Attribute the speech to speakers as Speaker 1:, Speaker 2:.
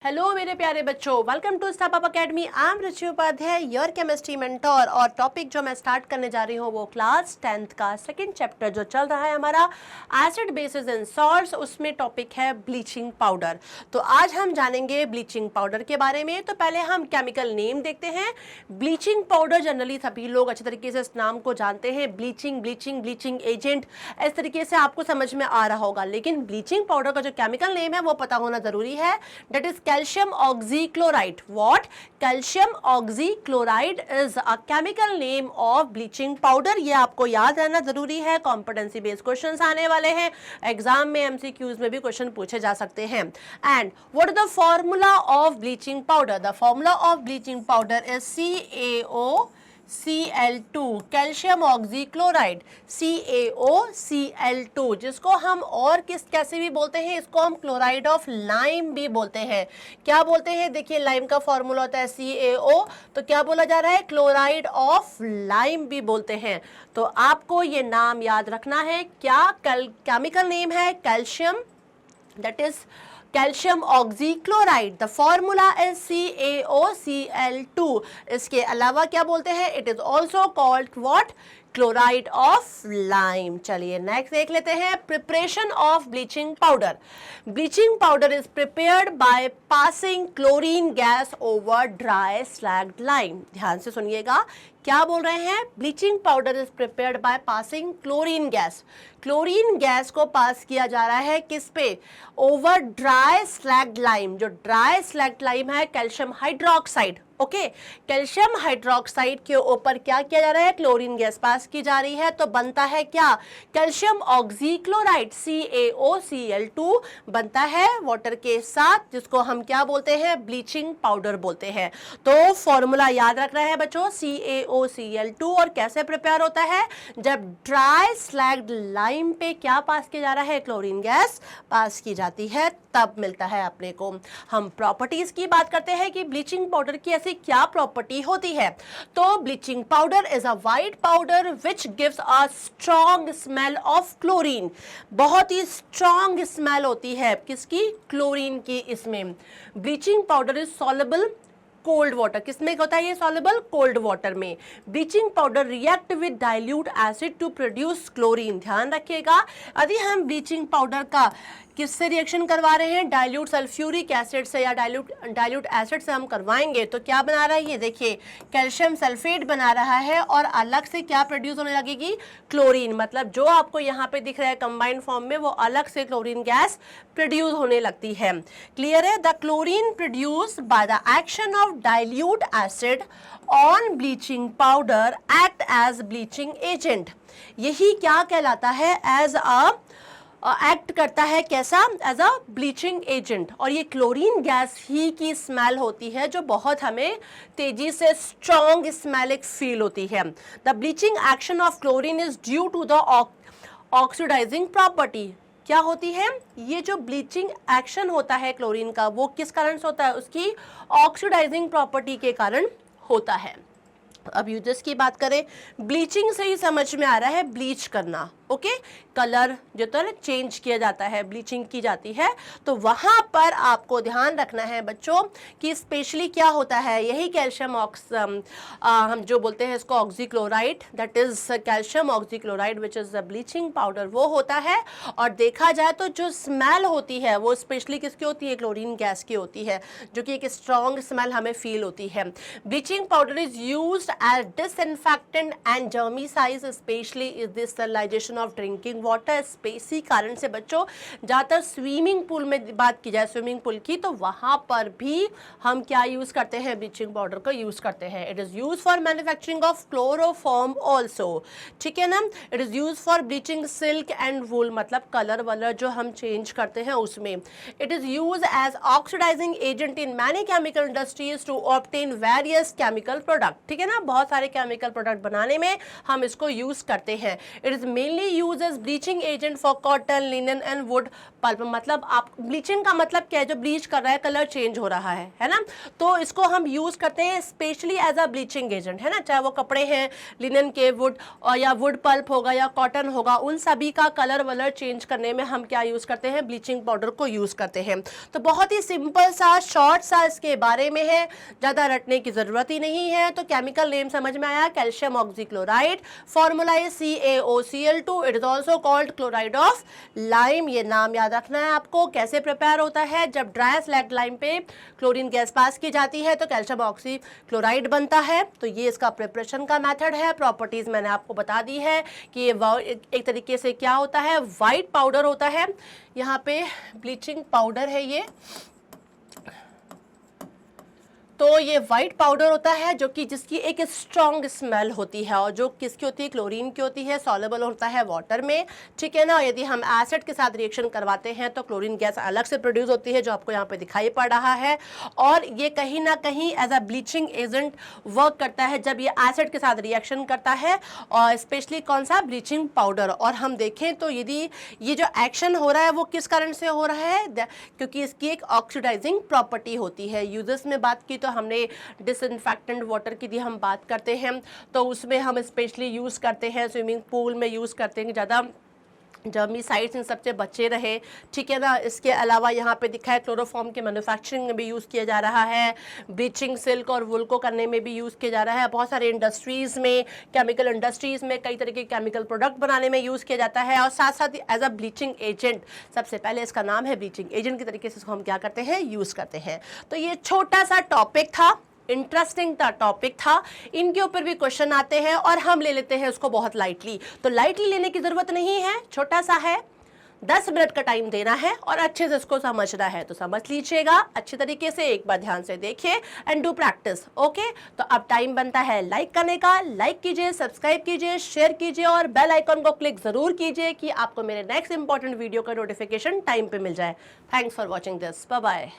Speaker 1: Hello मेरे प्यारे बच्चों, welcome to step up academy. I am Ruchi Upadhyay, your chemistry mentor. और टॉपिक जो मैं स्टार्ट करने जा रही हूँ वो क्लास 10th का सेकंड चैप्टर जो चल रहा है हमारा एसिड बेसिस एंड सॉल्ट्स, उसमें टॉपिक है ब्लीचिंग पाउडर। तो आज हम जानेंगे ब्लीचिंग पाउडर के बारे में। तो पहले हम केमिकल नेम देखते हैं। ब्लीचिंग पाउडर जनरली सभी लोग अच्छे तरीके से इस नाम को जानते हैं, ब्लीचिंग ब्लीचिंग ब्लीचिंग एजेंट, इस तरीके से आपको समझ में आ रहा होगा। लेकिन ब्लीचिंग पाउडर का जो केमिकल नेम है वो पता होना जरूरी है। That is calcium oxychloride. What? Calcium oxychloride is a chemical name of bleaching powder. ये आपको याद रहना जरूरी है। कॉम्पिटेंसी बेस्ड क्वेश्चंस आने वाले हैं, एग्जाम में एमसीक्यूज में भी क्वेश्चन पूछे जा सकते हैं। And what is the formula of bleaching powder? The formula of bleaching powder is CaOCl2, calcium oxychloride, CaOCl2, जिसको हम और कैसे भी बोलते हैं, इसको हम क्लोराइड ऑफ लाइम भी बोलते हैं। क्या बोलते हैं? देखिए, लाइम का फॉर्मूला होता है CaO, तो क्या बोला जा रहा है? क्लोराइड ऑफ लाइम भी बोलते हैं। तो आपको ये नाम याद रखना है। क्या केमिकल नेम है? Calcium, that is calcium oxychloride. The formula is CaOCl2। इसके अलावा क्या बोलते हैं? It is also called what? Chloride of lime. चलिए नेक्स्ट देख लेते हैं। Preparation of bleaching powder. Bleaching powder is prepared by passing chlorine gas over dry slagged lime. ध्यान से सुनिएगा, क्या बोल रहे हैं? Bleaching powder is prepared by passing chlorine gas. Chlorine gas को पास किया जा रहा है किस पे? Over dry slagged lime. जो ड्राई स्लैग्ड लाइम है, calcium hydroxide, okay, calcium hydroxide के ऊपर क्या किया जा रहा है? क्लोरीन गैस पास की जा रही है। तो बनता है क्या? कैल्शियम ऑक्सीक्लोराइड, CaOCl2 बनता है वाटर के साथ, जिसको हम क्या बोलते हैं? ब्लीचिंग पाउडर बोलते हैं। तो फॉर्मूला याद रखना है बच्चों, CaOCl2। और कैसे प्रिपेयर होता है? जब ड्राई स्लैग्ड लाइम पे क्या पास किया जा रहा है? क्लोरीन गैस पास की जाती है, तब मिलता है अपने को। हम प्रॉपर्टीज की बात करते हैं कि ब्लीचिंग पाउडर की ऐसी क्या प्रॉपर्टी होती है। तो bleaching powder is a white powder which gives a strong smell of chlorine. बहुत ही स्ट्रॉन्ग स्मेल होती है किसकी? क्लोरीन की। इसमें bleaching powder is soluble cold water. किसमें होता है ये सॉल्युबल? कोल्ड वाटर में। Bleaching powder react with dilute acid to produce chlorine. ध्यान रखिएगा, यदि हम ब्लीचिंग पाउडर का किससे रिएक्शन करवा रहे हैं? डाइल्यूट सल्फ्यूरिक एसिड से या डाइल्यूट एसिड से हम करवाएंगे तो क्या बना रहा है? ये देखिए, कैल्शियम सल्फेट बना रहा है और अलग से क्या प्रोड्यूस होने लगेगी? क्लोरीन। मतलब जो आपको यहाँ पे दिख रहा है कंबाइंड फॉर्म में, वो अलग से क्लोरीन गैस प्रोड्यूस होने लगती है। क्लियर है? The chlorine produce by the action of dilute acid on bleaching powder act as bleaching agent. यही क्या कहलाता है? एज अ एक्ट करता है कैसा? As a bleaching agent. और ये क्लोरीन गैस ही की स्मेल होती है जो बहुत हमें तेजी से स्ट्रॉन्ग स्मेल एक फील होती है। The bleaching action of chlorine is due to the oxidising property. क्या होती है? ये जो ब्लीचिंग एक्शन होता है क्लोरीन का, वो किस कारण से होता है? उसकी ऑक्सीडाइजिंग प्रॉपर्टी के कारण होता है। अब यूजेस की बात करें, ब्लीचिंग से ही समझ में आ रहा है ब्लीच करना, ओके, कलर जो तो चेंज किया जाता है, ब्लीचिंग की जाती है। तो वहां पर आपको ध्यान रखना है बच्चों कि स्पेशली क्या होता है, यही कैल्शियम हम जो बोलते हैं इसको oxychloride, that is calcium oxychloride which is the bleaching powder, वो होता है। और देखा जाए तो जो स्मेल होती है वो स्पेशली किसकी होती है? क्लोरीन गैस की होती है, जो कि एक स्ट्रॉन्ग स्मेल हमें फील होती है। Bleaching powder is used as disinfectant and germicides, specially is this sterilisation of drinking water. इसी कारण से बच्चों, ज़्यादातर स्विमिंग पूल में बात की जाए, स्विमिंग पूल की, तो वहां पर भी हम क्या यूज करते हैं? ब्लीचिंग पाउडर को यूज करते हैं। It is use for manufacturing of chloroform also, ठीक है ना। It is use for bleaching silk and wool, मतलब कलर वलर जो हम चेंज करते हैं उसमें। It is use as oxidising agent in many chemical industries to obtain various chemical product, ठीक है ना। बहुत सारे केमिकल प्रोडक्ट बनाने में हम इसको यूज करते हैं। It is mainly use as bleaching agent for cotton, linen and wood pulp. मतलब आप ब्लीचिंग का मतलब क्या है, जो ब्लीच कर रहा है कलर चेंज हो रहा है ना, तो इसको हम यूज करते हैं specially as a bleaching agent, है ना। चाहे वो कपड़े हैं लिनन के, वुड या वुड पल्प होगा या कॉटन होगा, उन सभी का कलर वलर चेंज करने में हम क्या यूज करते हैं, ब्लीचिंग पाउडर को यूज करते हैं। तो बहुत ही सिंपल सा शॉर्ट सा इसके बारे में है, ज्यादा रटने की जरूरत ही नहीं है। तो केमिकल नेम समझ में आया, कैल्शियम ऑक्सीक्लोराइड, फॉर्मूला है CaOCl2, it is also called chloride of lime. ये नाम याद रखना है आपको। कैसे प्रिपेयर होता है, जब ड्राई स्लैग लाइम पे क्लोरीन गैस पास की जाती है तो कैल्शियम ऑक्सीक्लोराइड बनता है। तो ये इसका प्रिपरेशन का मेथड है। प्रॉपर्टीज मैंने आपको बता दी है कि ये एक तरीके से क्या होता है, वाइट पाउडर होता है। यहाँ पे ब्लीचिंग पाउडर है ये, तो ये वाइट पाउडर होता है जो कि जिसकी एक स्ट्रॉन्ग स्मेल होती है, और जो किसकी होती है, क्लोरीन की होती है, सॉल्युबल होता है वाटर में, ठीक है ना। यदि हम एसिड के साथ रिएक्शन करवाते हैं तो क्लोरीन गैस अलग से प्रोड्यूस होती है, जो आपको यहाँ पे दिखाई पड़ रहा है। और ये कहीं ना कहीं as a bleaching agent work करता है जब ये एसिड के साथ रिएक्शन करता है, और स्पेशली कौन सा, ब्लीचिंग पाउडर। और हम देखें तो यदि ये जो एक्शन हो रहा है वो किस कारण से हो रहा है, क्योंकि इसकी एक ऑक्सीडाइजिंग प्रॉपर्टी होती है। यूजर्स में बात की तो हमने डिसइंफेक्टेंट वाटर की हम बात करते हैं, तो उसमें हम स्पेशली यूज करते हैं, स्विमिंग पूल में यूज करते हैं, ज़्यादा जर्मीसाइड्स इन सबसे बचे रहे, ठीक है ना। इसके अलावा यहाँ पे दिखा है क्लोरोफॉर्म के मैन्युफैक्चरिंग में भी यूज़ किया जा रहा है, ब्लीचिंग सिल्क और वुल को करने में भी यूज़ किया जा रहा है। बहुत सारे इंडस्ट्रीज़ में, केमिकल इंडस्ट्रीज़ में कई तरह के केमिकल प्रोडक्ट बनाने में यूज़ किया जाता है। और साथ साथ एज अ ब्लीचिंग एजेंट, सबसे पहले इसका नाम है ब्लीचिंग एजेंट के तरीके से इसको हम क्या करते हैं, यूज़ करते हैं। तो ये छोटा सा टॉपिक था, इंटरेस्टिंग था टॉपिक था, इनके ऊपर भी क्वेश्चन आते हैं और हम ले लेते हैं उसको बहुत लाइटली। तो लाइटली लेने की जरूरत नहीं है, छोटा सा है, 10 मिनट का टाइम देना है और अच्छे से इसको समझना है। तो समझ लीजिएगा अच्छे तरीके से, एक बार ध्यान से देखिए एंड डू प्रैक्टिस, ओके। तो अब टाइम बनता है लाइक करने का। लाइक कीजिए, सब्सक्राइब कीजिए, शेयर कीजिए और बेल आइकन को क्लिक जरूर कीजिए कि आपको मेरे नेक्स्ट इंपॉर्टेंट वीडियो का नोटिफिकेशन टाइम पे मिल जाए। Thanks for watching this, bye bye.